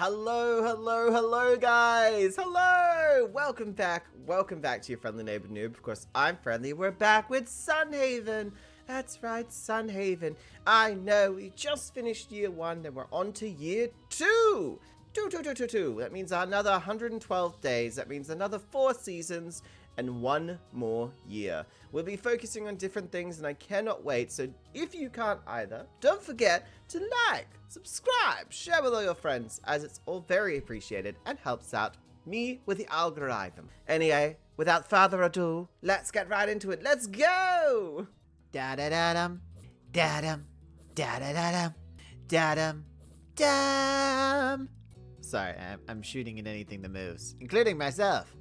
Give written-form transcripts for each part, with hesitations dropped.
Hello, hello, hello guys! Hello! Welcome back to your friendly neighbor Noob. Of course, I'm friendly. We're back with Sunhaven. That's right, Sunhaven. I know, we just finished year 1, then we're on to year 2. Two. That means another 112 days. That means another 4 seasons and 1 more year. We'll be focusing on different things and I cannot wait. So if you can't either, don't forget to like, subscribe, share with all your friends, as it's all very appreciated and helps out me with the algorithm. Anyway, without further ado, let's get right into it. Let's go! Da-da-da-dum, da-dum, da-da-da-dum, da-dum, dum. Sorry, I'm shooting at anything that moves, including myself.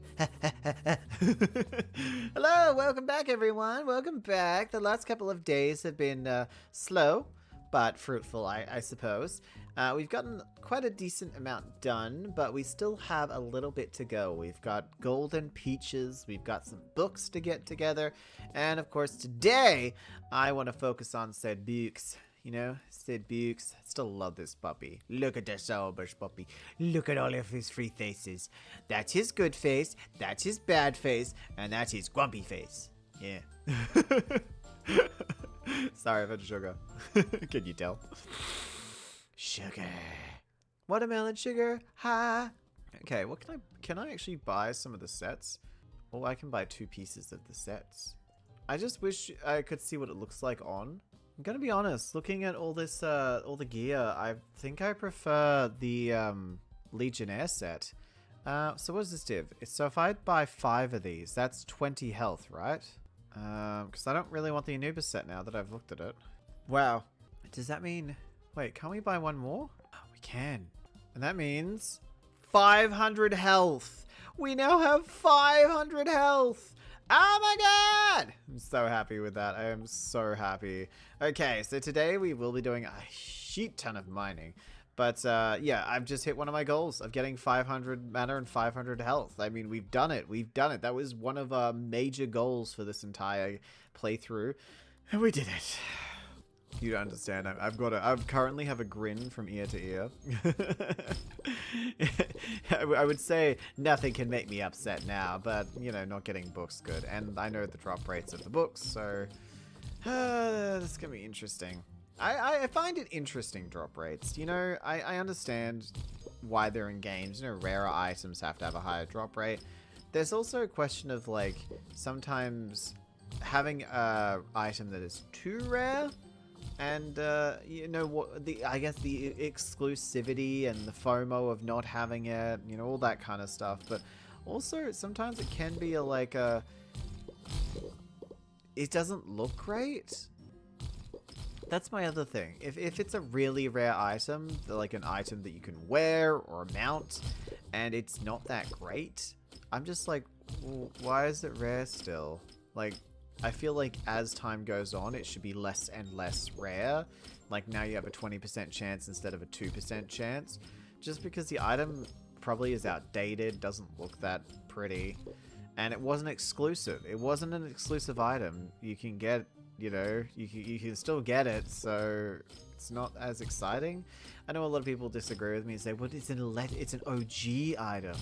Hello, welcome back everyone, welcome back. The last couple of days have been slow, but fruitful, I suppose. We've gotten quite a decent amount done, but we still have a little bit to go. We've got golden peaches, we've got some books to get together, and of course today, I want to focus on said books. You know, Sid Bukes. I still love this puppy. Look at this Soulbush puppy. Look at all of his 3 faces. That's his good face, that's his bad face, and that's his grumpy face. Yeah. Sorry for the sugar. Can you tell? Sugar. Watermelon sugar. Ha. Okay, what can I actually buy some of the sets? Or I can buy 2 pieces of the sets. I just wish I could see what it looks like on. I'm gonna be honest, looking at all this, all the gear, I think I prefer the Legionnaire set. So what does this do? So if I buy 5 of these, that's 20 health, right? Because I don't really want the Anubis set now that I've looked at it. Wow. Does that mean... Wait, can't we buy 1 more? Oh, we can. And that means 500 health. We now have 500 health. Oh my god! I'm so happy with that. I am so happy. Okay, so today we will be doing a shit ton of mining. But yeah, I've just hit one of my goals of getting 500 mana and 500 health. I mean, we've done it. We've done it. That was one of our major goals for this entire playthrough. And we did it. You don't understand. I currently have a grin from ear to ear. I would say nothing can make me upset now, but, you know, not getting books good. And I know the drop rates of the books, so this is going to be interesting. I find it interesting, drop rates. You know, I understand why they're in games. You know, rarer items have to have a higher drop rate. There's also a question of, like, sometimes having an item that is too rare... And, you know, what I guess the exclusivity and the FOMO of not having it, you know, all that kind of stuff. But also, sometimes it can be it doesn't look great. That's my other thing. If it's a really rare item, like an item that you can wear or mount, and it's not that great, I'm just like, well, why is it rare still? Like... I feel like as time goes on, it should be less and less rare. Like now you have a 20% chance instead of a 2% chance. Just because the item probably is outdated, doesn't look that pretty. And it wasn't exclusive. It wasn't an exclusive item. You can get, you know, you can still get it, so it's not as exciting. I know a lot of people disagree with me and say, well, it's an OG item.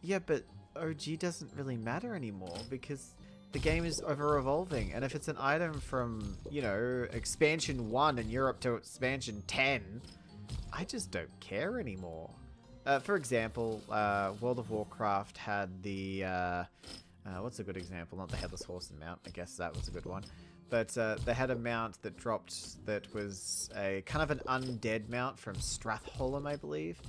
Yeah, but OG doesn't really matter anymore because... the game is ever-evolving, and if it's an item from, you know, expansion 1 and you're up to expansion 10, I just don't care anymore. For example, World of Warcraft had the, what's a good example? Not the Headless Horseman mount, I guess that was a good one. But they had a mount that dropped that was a kind of an undead mount from Stratholem, I believe.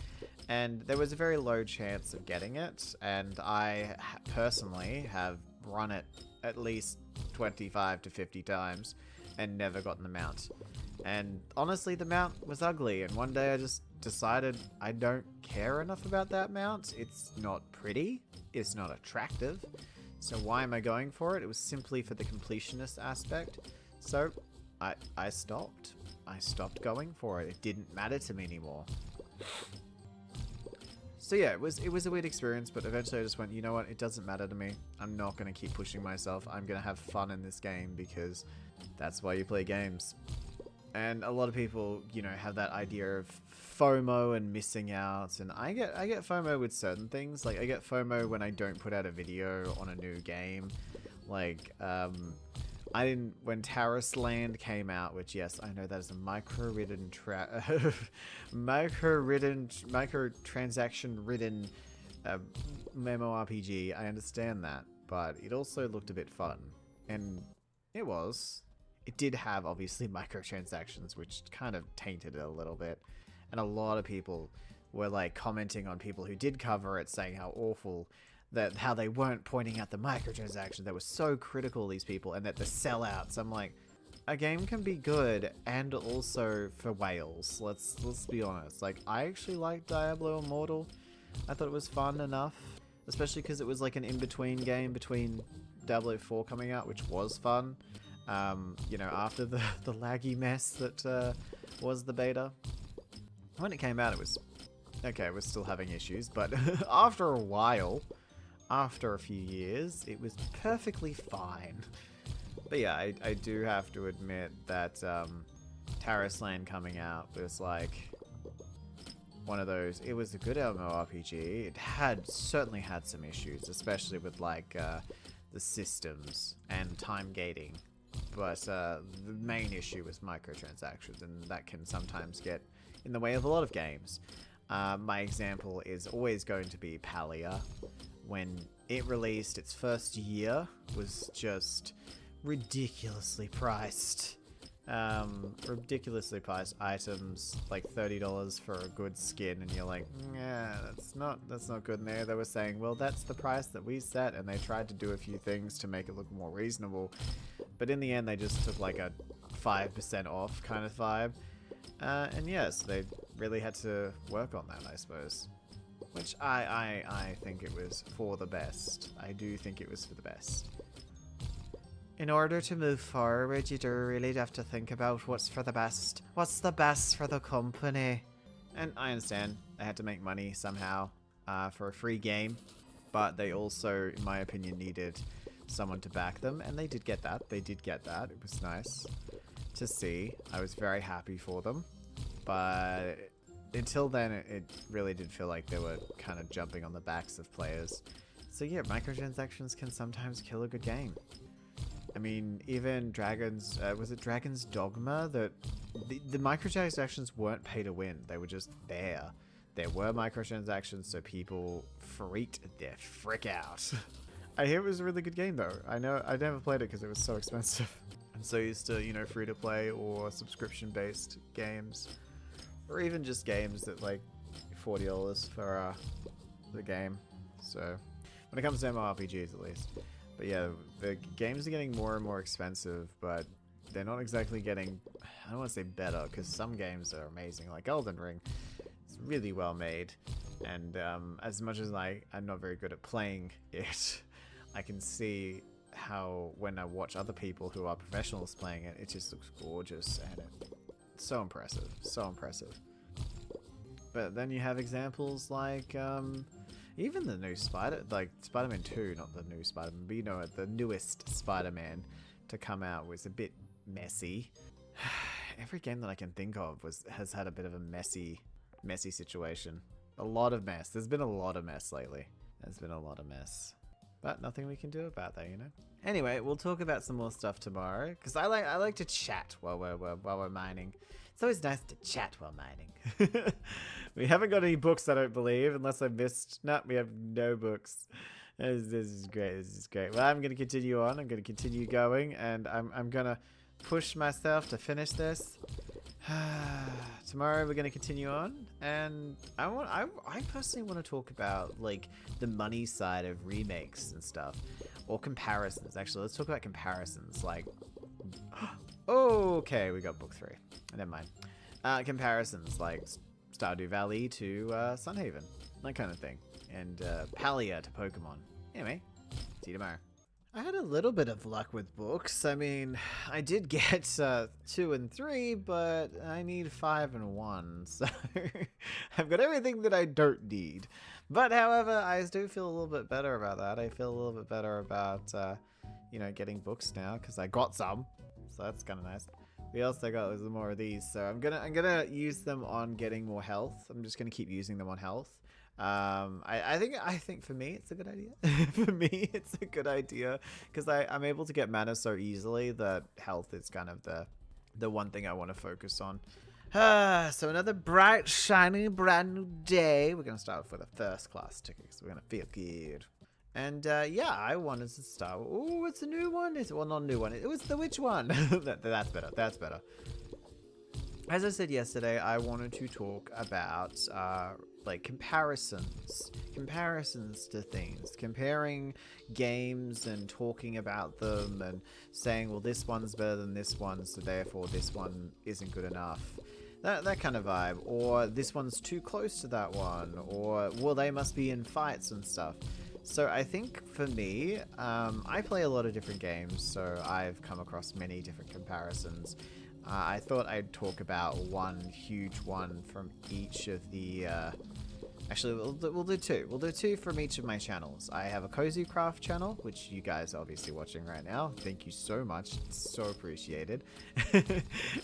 And there was a very low chance of getting it, and I personally have run it at least 25 to 50 times and never gotten the mount. And honestly, the mount was ugly, and one day I just decided I don't care enough about that mount. It's not pretty, it's not attractive, so why am I going for it? It was simply for the completionist aspect. So I stopped. I stopped going for it. It didn't matter to me anymore. So yeah, it was a weird experience, but eventually I just went, you know what, it doesn't matter to me. I'm not going to keep pushing myself. I'm going to have fun in this game because that's why you play games. And a lot of people, you know, have that idea of FOMO and missing out. And I get FOMO with certain things. Like, I get FOMO when I don't put out a video on a new game. Like, when Terrace Land came out, which, yes, I know that is a microtransaction-ridden MMORPG. I understand that. But it also looked a bit fun. And it was. It did have, obviously, microtransactions, which kind of tainted it a little bit. And a lot of people were, like, commenting on people who did cover it, saying how awful, how they weren't pointing out the microtransactions. They were so critical, these people, and that the sellouts. I'm like, a game can be good and also for whales. Let's be honest. Like, I actually liked Diablo Immortal. I thought it was fun enough, especially because it was, like, an in-between game between Diablo 4 coming out, which was fun. You know, after the laggy mess that was the beta. When it came out, it was okay. It was still having issues, but after a while, after a few years, it was perfectly fine. But yeah, I do have to admit that Terrace Land coming out was like one of those. It was a good MMORPG. It certainly had some issues, especially with like the systems and time gating. But the main issue was microtransactions, and that can sometimes get in the way of a lot of games. My example is always going to be Palia. When it released, its first year was just ridiculously priced. Ridiculously priced items, like $30 for a good skin, and you're like, yeah, that's not good. And they were saying, well, that's the price that we set, and they tried to do a few things to make it look more reasonable, but in the end, they just took like a 5% off kind of vibe. And yes, they really had to work on that, I suppose. Which I think it was for the best. I do think it was for the best. In order to move forward, you do really have to think about what's for the best. What's the best for the company? And I understand they had to make money somehow for a free game, but they also, in my opinion, needed someone to back them, and they did get that. It was nice to see. I was very happy for them, but until then, it really did feel like they were kind of jumping on the backs of players. So yeah, microtransactions can sometimes kill a good game. I mean, even Dragon's, was it Dragon's Dogma? That the microtransactions weren't pay to win. They were just there. There were microtransactions, so people freaked their frick out. I hear it was a really good game, though. I never played it because it was so expensive. I'm so used to, you know, free-to-play or subscription-based games. Or even just games that, like, $40 for the game. So, when it comes to MMORPGs, at least. But yeah, the games are getting more and more expensive, but they're not exactly getting, I don't want to say better, because some games are amazing, like Elden Ring. It's really well made, and as much as I'm not very good at playing it, I can see how when I watch other people who are professionals playing it, it just looks gorgeous, and it's so impressive, so impressive. But then you have examples like, even the new Spider-Man 2, not the new Spider-Man, but you know, the newest Spider-Man to come out was a bit messy. Every game that I can think of has had a bit of a messy situation. A lot of mess. There's been a lot of mess lately. There's been a lot of mess. But nothing we can do about that, you know? Anyway, we'll talk about some more stuff tomorrow, because I like to chat while we're mining. It's always nice to chat while mining. We haven't got any books, I don't believe, unless I missed. No, we have no books. This is great. This is great. Well, I'm going to continue on. I'm going to continue going, and I'm going to push myself to finish this. Tomorrow we're going to continue on, and I personally want to talk about like the money side of remakes and stuff, or comparisons. Actually, let's talk about comparisons. Like, okay, we got book 3. Never mind. Comparisons like Stardew Valley to Sunhaven, that kind of thing, and Palia to Pokemon. Anyway, see you tomorrow. I had a little bit of luck with books. I mean, I did get 2 and 3, but I need 5 and 1, so I've got everything that I don't need. But however, I do feel a little bit better about that. I feel a little bit better about, you know, getting books now, because I got some, so that's kind of nice. We also got some more of these, so I'm gonna use them on getting more health. I'm just gonna keep using them on health. I think for me it's a good idea. For me it's a good idea because I'm able to get mana so easily that health is kind of the one thing I want to focus on. So another bright, shiny, brand new day. We're gonna start off with a first class ticket because we're gonna feel good. And yeah, I wanted to start. Oh, it's a new one. Well, not a new one. It was the witch one. That's better. That's better. As I said yesterday, I wanted to talk about like comparisons to things, comparing games and talking about them and saying, well, this one's better than this one, so therefore this one isn't good enough. That kind of vibe. Or this one's too close to that one. Or, well, they must be in fights and stuff. So I think for me, I play a lot of different games, so I've come across many different comparisons. I thought I'd talk about one huge one from each of the... Actually, we'll do two. We'll do two from each of my channels. I have a Cozy Craft channel, which you guys are obviously watching right now. Thank you so much. It's so appreciated.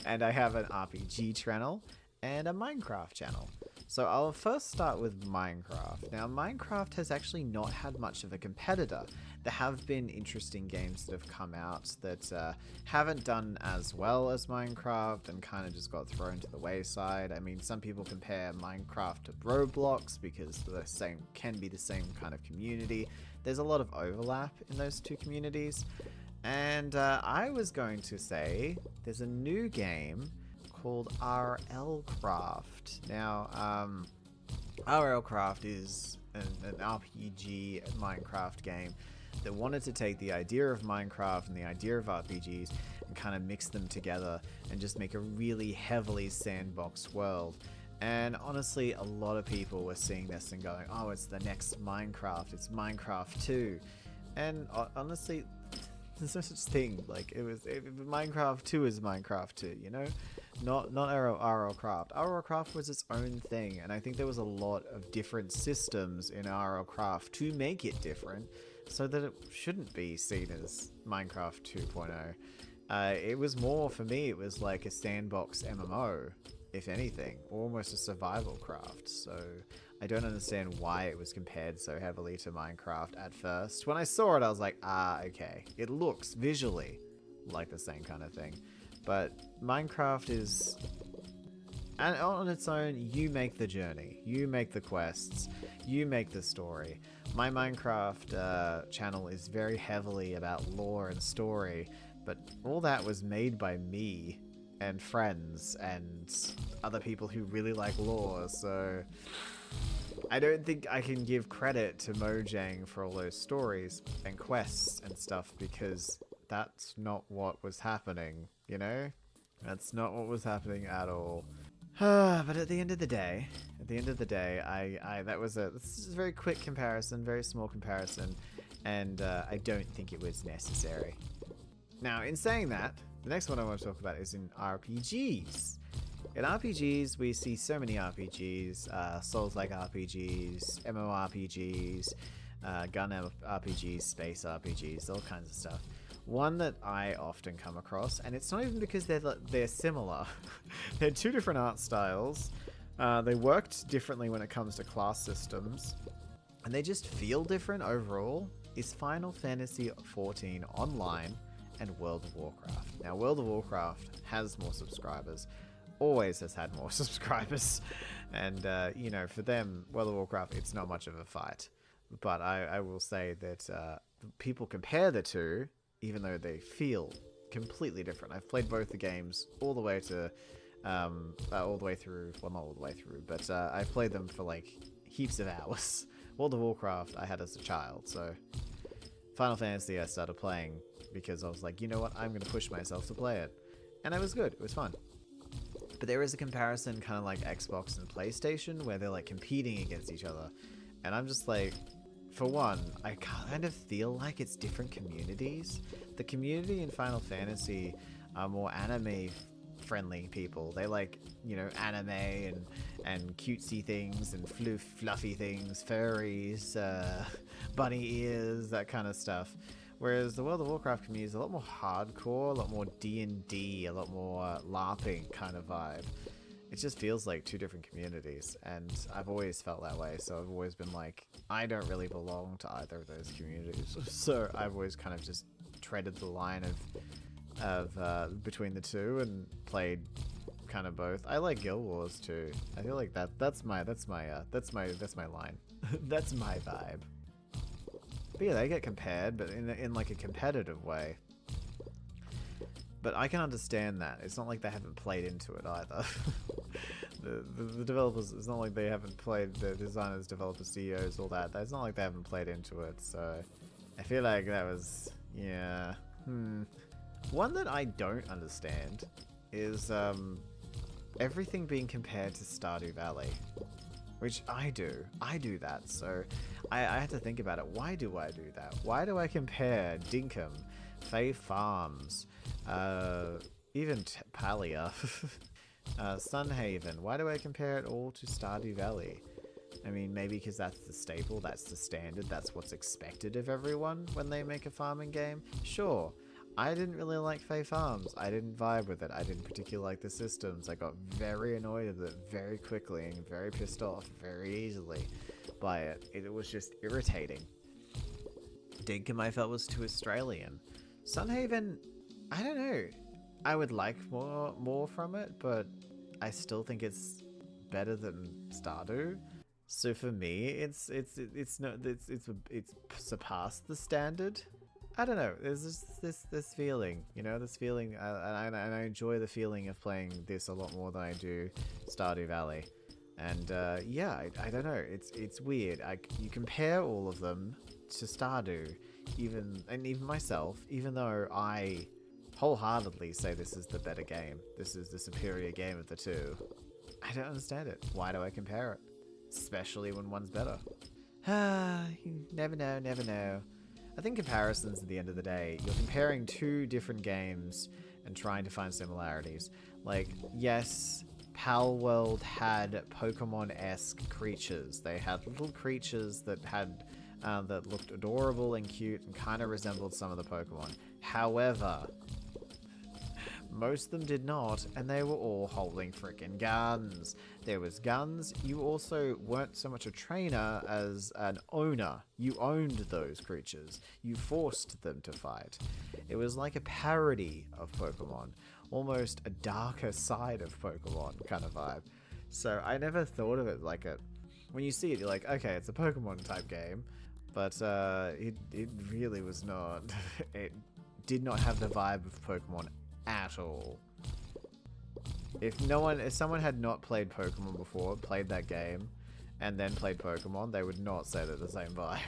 And I have an RPG channel and a Minecraft channel. So I'll first start with Minecraft. Now, Minecraft has actually not had much of a competitor. There have been interesting games that have come out that haven't done as well as Minecraft and kind of just got thrown to the wayside. I mean, some people compare Minecraft to Roblox because the same can be the same kind of community. There's a lot of overlap in those two communities. And I was going to say there's a new game called RL Craft. Now, RL Craft is an RPG Minecraft game that wanted to take the idea of Minecraft and the idea of RPGs and kind of mix them together and just make a really heavily sandbox world. And honestly, a lot of people were seeing this and going, oh, it's the next Minecraft, it's Minecraft 2. And honestly, there's no such thing. Like, Minecraft 2 is Minecraft 2, you know? Not RL Craft. RL Craft was its own thing, and I think there was a lot of different systems in RL Craft to make it different, so that it shouldn't be seen as Minecraft 2.0. It was more, for me, it was like a sandbox MMO, if anything, almost a survival craft, so I don't understand why it was compared so heavily to Minecraft at first. When I saw it, I was like, okay. It looks visually like the same kind of thing. But Minecraft is... And on its own, you make the journey. You make the quests. You make the story. My Minecraft channel is very heavily about lore and story, but all that was made by me and friends and other people who really like lore, so... I don't think I can give credit to Mojang for all those stories and quests and stuff because that's not what was happening, you know? That's not what was happening at all. But at the end of the day, this is a very quick comparison, very small comparison, and I don't think it was necessary. Now, in saying that, the next one I want to talk about is in RPGs. In RPGs, we see so many RPGs, Souls-like RPGs, MMORPGs, gun RPGs, space RPGs, all kinds of stuff. One that I often come across, and it's not even because they're similar. They're two different art styles. They worked differently when it comes to class systems, and they just feel different overall, is Final Fantasy XIV Online and World of Warcraft. Now, World of Warcraft has more subscribers. Always has had more subscribers, and you know, for them, World of Warcraft, it's not much of a fight. But I will say that people compare the two, even though they feel completely different. I've played both the games all the way to all the way through. Well, not all the way through, but I played them for like heaps of hours. World of Warcraft I had as a child, so Final Fantasy I started playing because I was like, you know what, I'm going to push myself to play it, and it was good. It was fun. But there is a comparison kind of like Xbox and PlayStation where they're like competing against each other. And I'm just like, for one, I kind of feel like it's different communities. The community in Final Fantasy are more anime friendly people. They like, you know, anime and cutesy things and fluffy things, furries, bunny ears, that kind of stuff. Whereas the World of Warcraft community is a lot more hardcore, a lot more D&D, a lot more LARPing kind of vibe. It just feels like two different communities, and I've always felt that way, so I've always been like, I don't really belong to either of those communities. So I've always kind of just treaded the line of between the two and played kind of both. I like Guild Wars too. I feel like that's my line. That's my vibe. But yeah, they get compared, but in like a competitive way. But I can understand that. It's not like they haven't played into it either. the developers, it's not like they haven't played, the designers, developers, CEOs, all that. It's not like they haven't played into it, so I feel like that was, yeah. One that I don't understand is everything being compared to Stardew Valley. Which I do. I do that, so I had to think about it. Why do I do that? Why do I compare Dinkum, Fae Farms, even Palia, Sunhaven? Why do I compare it all to Stardew Valley? I mean, maybe because that's the staple, that's the standard, that's what's expected of everyone when they make a farming game? Sure. I didn't really like Fae Farms. I didn't vibe with it. I didn't particularly like the systems. I got very annoyed with it very quickly and very pissed off very easily by it. It was just irritating. Dinkum I felt was too Australian. Sunhaven, I don't know. I would like more from it, but I still think it's better than Stardew. So for me, it's surpassed the standard. I don't know. There's just this feeling, you know, this feeling, and I enjoy the feeling of playing this a lot more than I do Stardew Valley. And yeah, I don't know. It's weird. You compare all of them to Stardew, even myself, even though I wholeheartedly say this is the better game. This is the superior game of the two. I don't understand it. Why do I compare it? Especially when one's better. You never know, never know. I think comparisons at the end of the day, you're comparing two different games and trying to find similarities. Like, yes, Pal World had Pokemon-esque creatures. They had little creatures that had that looked adorable and cute and kind of resembled some of the Pokemon. However, most of them did not, and they were all holding frickin' guns. There was guns. You also weren't so much a trainer as an owner. You owned those creatures. You forced them to fight. It was like a parody of Pokemon. Almost a darker side of Pokemon kind of vibe. So I never thought of it like a... When you see it, you're like, okay, it's a Pokemon type game. But it really was not. It did not have the vibe of Pokemon at all. If someone had not played Pokemon before, played that game, and then played Pokemon, they would not say they're the same vibe.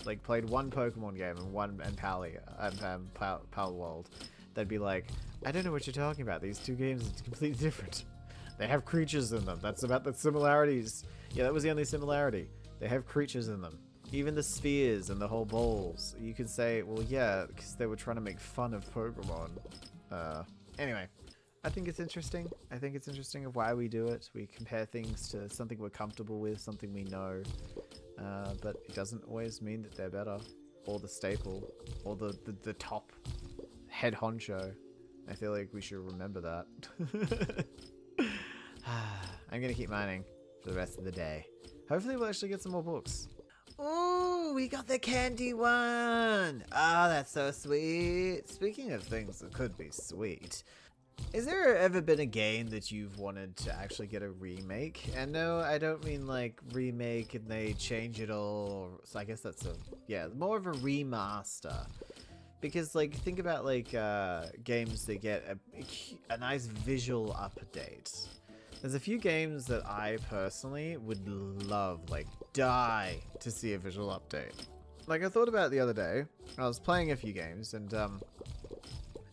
Like, played one Pokemon game and Pal World, they'd be like, I don't know what you're talking about. These two games are completely different. They have creatures in them. That's about the similarities. Yeah, that was the only similarity. They have creatures in them. Even the spheres and the whole bowls. You could say, well, yeah, because they were trying to make fun of Pokemon. Anyway, I think it's interesting. I think it's interesting of why we do it. We compare things to something we're comfortable with, something we know. But it doesn't always mean that they're better, or the staple, or the top head honcho. I feel like we should remember that. I'm gonna keep mining for the rest of the day. Hopefully we'll actually get some more books. Oh, we got the candy one! Ah, that's so sweet. Speaking of things that could be sweet, has there ever been a game that you've wanted to actually get a remake? And no, I don't mean like remake and they change it all. So I guess that's more of a remaster. Because like, think about like games that get a nice visual update. There's a few games that I personally would love, like, die to see a visual update. Like, I thought about it the other day. I was playing a few games, and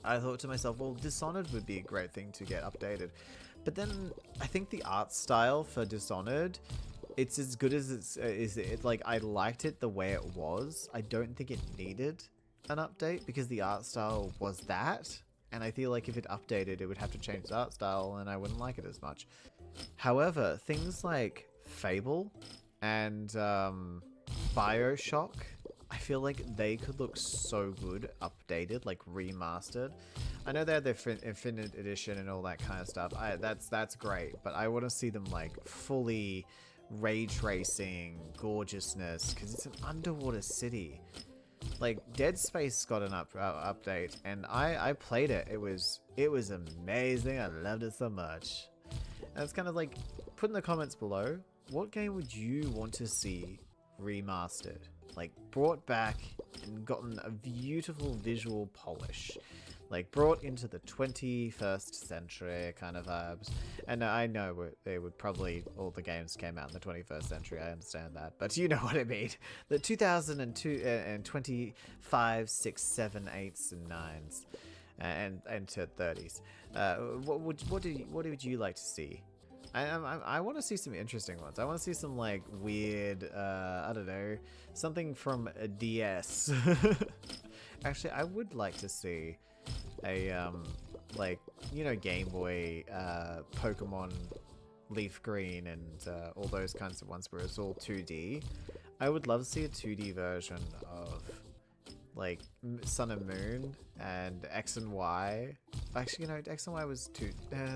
I thought to myself, well, Dishonored would be a great thing to get updated. But then I think the art style for Dishonored, it's as good as like, I liked it the way it was. I don't think it needed an update because the art style was that. And I feel like if it updated, it would have to change the art style, and I wouldn't like it as much. However, things like Fable and Bioshock, I feel like they could look so good updated, like remastered. I know they had their Infinite Edition and all that kind of stuff. That's great, but I want to see them like fully ray tracing gorgeousness, because it's an underwater city. Like Dead Space got an update, and I played it. It was amazing. I loved it so much. And it's kind of like, put in the comments below, what game would you want to see remastered, like brought back and gotten a beautiful visual polish, like brought into the 21st century kind of vibes. And I know they would probably, all the games came out in the 21st century, I understand that, but you know what I mean. The 2002 and 25, 6, 7, 8s and 9s and to 30s. What would you like to see? I want to see some interesting ones. I want to see some like weird, I don't know, something from a DS. Actually, I would like to see a like, you know, Game Boy, Pokemon Leaf Green and all those kinds of ones where it's all 2D. I would love to see a 2D version of like Sun and Moon and X and Y. Actually, you know, X and Y was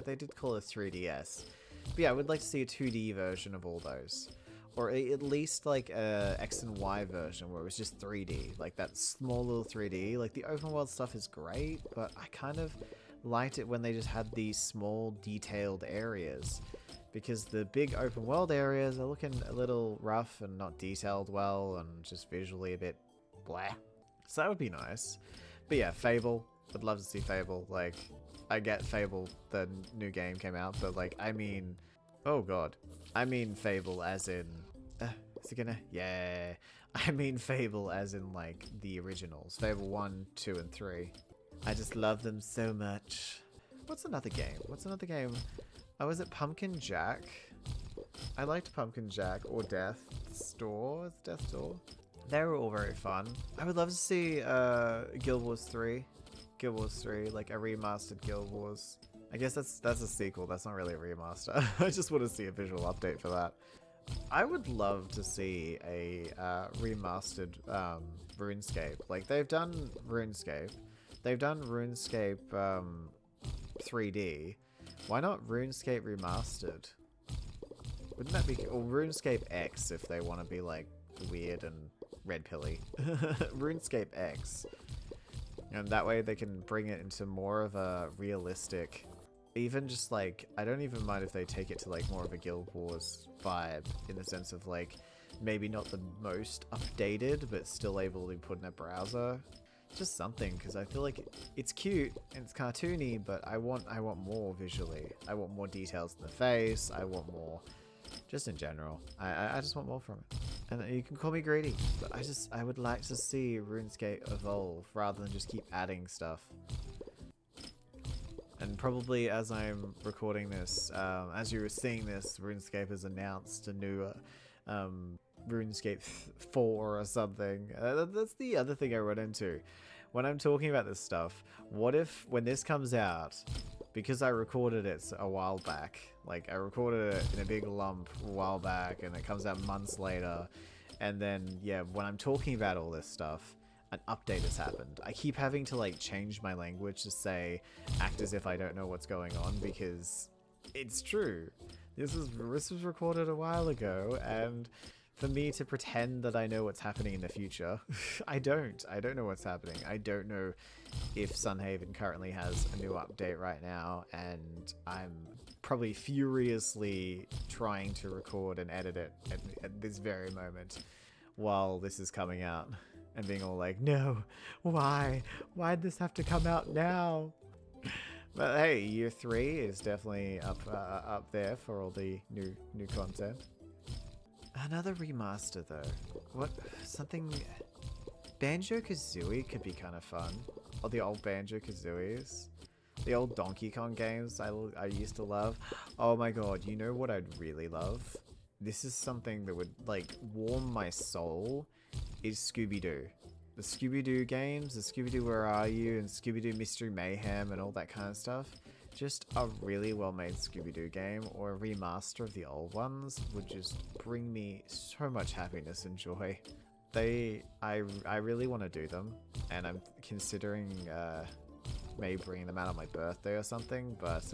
they did call it 3DS. But yeah, I would like to see a 2D version of all those. Or at least like a X and Y version where it was just 3D. Like that small little 3D. Like the open world stuff is great, but I kind of liked it when they just had these small detailed areas. Because the big open world areas are looking a little rough and not detailed well and just visually a bit blah. So that would be nice. But yeah, Fable. Would love to see Fable. Like, I get Fable, the new game came out, but like, I mean, oh god. I mean Fable as in, is it gonna? Yeah. I mean Fable as in like the originals. Fable 1, 2, and 3. I just love them so much. What's another game? Oh, was it Pumpkin Jack? I liked Pumpkin Jack or Death's Door. Death's Door. They were all very fun. I would love to see Guild Wars 3. Guild Wars 3, like a remastered Guild Wars. I guess that's a sequel. That's not really a remaster. I just want to see a visual update for that. I would love to see a remastered RuneScape. Like they've done RuneScape. They've done RuneScape 3D. Why not RuneScape remastered? Wouldn't that be... Or RuneScape X if they want to be like weird and red pilly. RuneScape X. And that way they can bring it into more of a realistic... Even just like... I don't even mind if they take it to like more of a Guild Wars vibe. In the sense of like... Maybe not the most updated, but still able to be put in a browser. Just something, because I feel like it's cute and it's cartoony, but I want more visually. I want more details in the face. I want more, just in general. I just want more from it. And you can call me greedy, but I would like to see RuneScape evolve rather than just keep adding stuff. And probably as I'm recording this, as you were seeing this, RuneScape has announced a new RuneScape 4 or something. That's the other thing I run into. When I'm talking about this stuff, what if, when this comes out, because I recorded it a while back, like I recorded it in a big lump a while back and it comes out months later, and then, yeah, when I'm talking about all this stuff, an update has happened. I keep having to like change my language to say, act as if I don't know what's going on, because it's true. This was recorded a while ago, and for me to pretend that I know what's happening in the future, I don't know what's happening. I don't know if Sunhaven currently has a new update right now, and I'm probably furiously trying to record and edit it at this very moment while this is coming out, and being all like, no, why'd this have to come out now? But hey, year 3 is definitely up there for all the new content. Another remaster though. What? Something... Banjo-Kazooie could be kind of fun. Or the old Banjo-Kazooies. The old Donkey Kong games I used to love. Oh my god, you know what I'd really love? This is something that would like warm my soul. Is Scooby-Doo. The Scooby-Doo games, the Scooby-Doo Where Are You, and Scooby-Doo Mystery Mayhem and all that kind of stuff. Just a really well-made Scooby-Doo game or a remaster of the old ones would just bring me so much happiness and joy. I really want to do them, and I'm considering maybe bringing them out on my birthday or something. But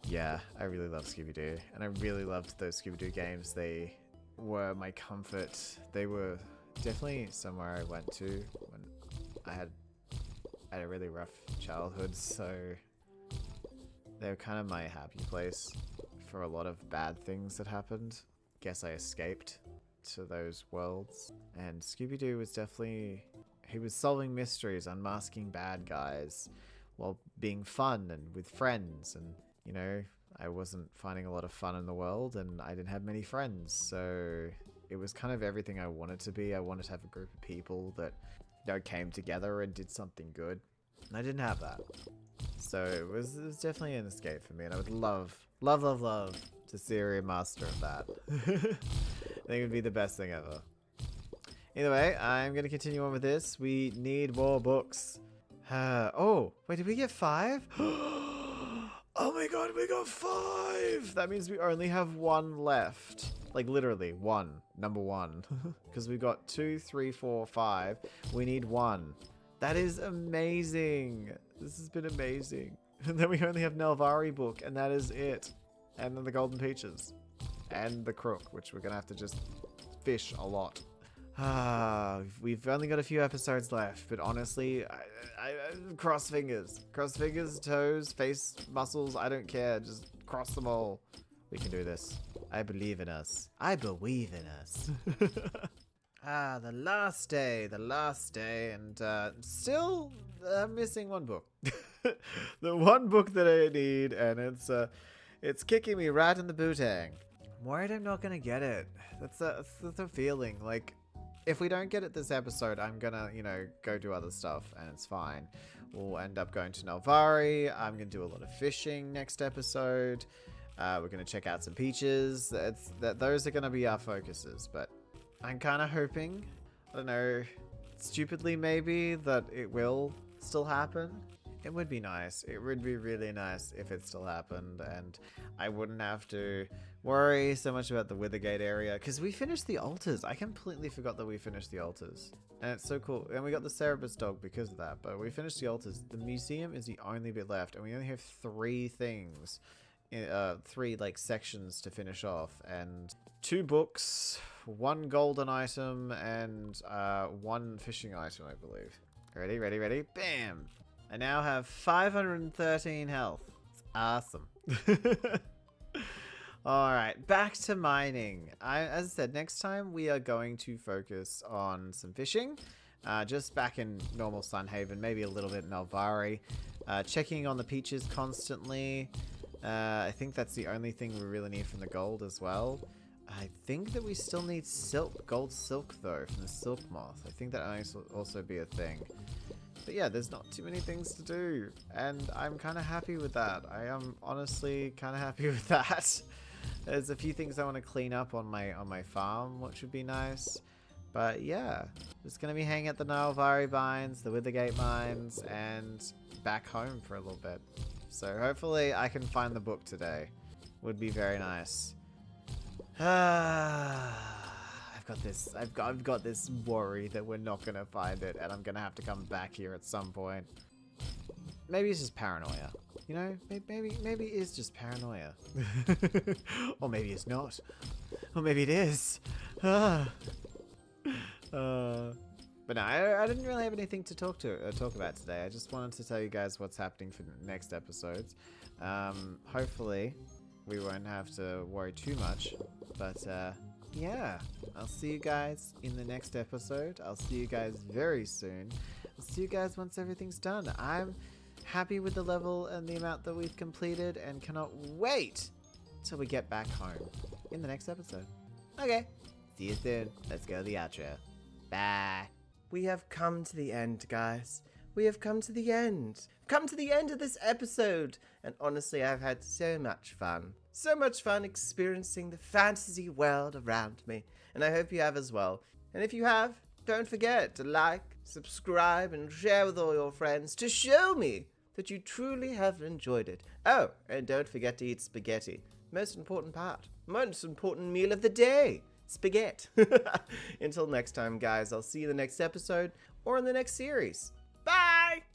yeah, I really love Scooby-Doo, and I really loved those Scooby-Doo games. They were my comfort. They were definitely somewhere I went to when I had a really rough childhood, so they were kind of my happy place for a lot of bad things that happened. Guess I escaped to those worlds, and Scooby-Doo was definitely, he was solving mysteries, unmasking bad guys while being fun and with friends. And you know, I wasn't finding a lot of fun in the world, and I didn't have many friends, so it was kind of everything I wanted to be. I wanted to have a group of people that, you know, came together and did something good, and I didn't have that. So it was definitely an escape for me, and I would love to see a remaster of that. I think it would be the best thing ever. Either way, I'm going to continue on with this. We need more books. Oh, wait, did we get 5? Oh my god, we got 5! That means we only have 1 left. Like, literally, 1. Number 1. Because we got 2, 3, 4, 5. We need 1. That is amazing. This has been amazing. And then we only have Nel'Vari book, and that is it. And then the Golden Peaches. And the Crook, which we're going to have to just fish a lot. We've only got a few episodes left, but honestly, I cross fingers. Cross fingers, toes, face, muscles, I don't care. Just cross them all. We can do this. I believe in us. I believe in us. The last day, and still missing 1 book. The 1 book that I need, and it's kicking me right in the bootang. I'm worried I'm not gonna get it. That's a feeling. Like, if we don't get it this episode, I'm gonna, you know, go do other stuff, and it's fine. We'll end up going to Nel'Vari. I'm gonna do a lot of fishing next episode. We're gonna check out some peaches. Those are gonna be our focuses, but I'm kind of hoping, I don't know, stupidly maybe, that it will still happen. It would be nice. It would be really nice if it still happened, and I wouldn't have to worry so much about the Withergate area, because we finished the altars. I completely forgot that we finished the altars, and it's so cool. And we got the Cerebus dog because of that, but we finished the altars. The museum is the only bit left, and we only have 3 things, 3 like sections to finish off, and 2 books, 1 golden item, and 1 fishing item, I believe. Ready, bam! I now have 513 health. It's awesome. Alright, back to mining. As I said, next time we are going to focus on some fishing. Just back in normal Sunhaven, maybe a little bit in Nel'Vari. Checking on the peaches constantly. I think that's the only thing we really need from the gold as well. I think that we still need silk, gold silk though, from the silk moth. I think that might also be a thing. But yeah, there's not too many things to do, and I'm kind of happy with that. I am honestly kind of happy with that. There's a few things I want to clean up on my farm, which would be nice. But yeah, just gonna be hanging at the Nel'Vari mines, the Withergate mines, and back home for a little bit. So hopefully I can find the book today. Would be very nice. I've got this worry that we're not gonna find it, and I'm gonna have to come back here at some point. Maybe it's just paranoia. You know, maybe it's just paranoia. Or maybe it's not. Or maybe it is. But no, I didn't really have anything to talk about today. I just wanted to tell you guys what's happening for the next episodes. Hopefully, we won't have to worry too much. But yeah, I'll see you guys in the next episode. I'll see you guys very soon. I'll see you guys once everything's done. I'm happy with the level and the amount that we've completed, and cannot wait till we get back home in the next episode. Okay, see you soon. Let's go to the outro. Bye. We have come to the end, guys. We have come to the end. Come to the end of this episode. And honestly, I've had so much fun. So much fun experiencing the fantasy world around me. And I hope you have as well. And if you have, don't forget to like, subscribe, and share with all your friends to show me that you truly have enjoyed it. Oh, and don't forget to eat spaghetti. Most important part. Most important meal of the day. spaghetti. Until next time, guys, I'll see you in the next episode or in the next series. Bye!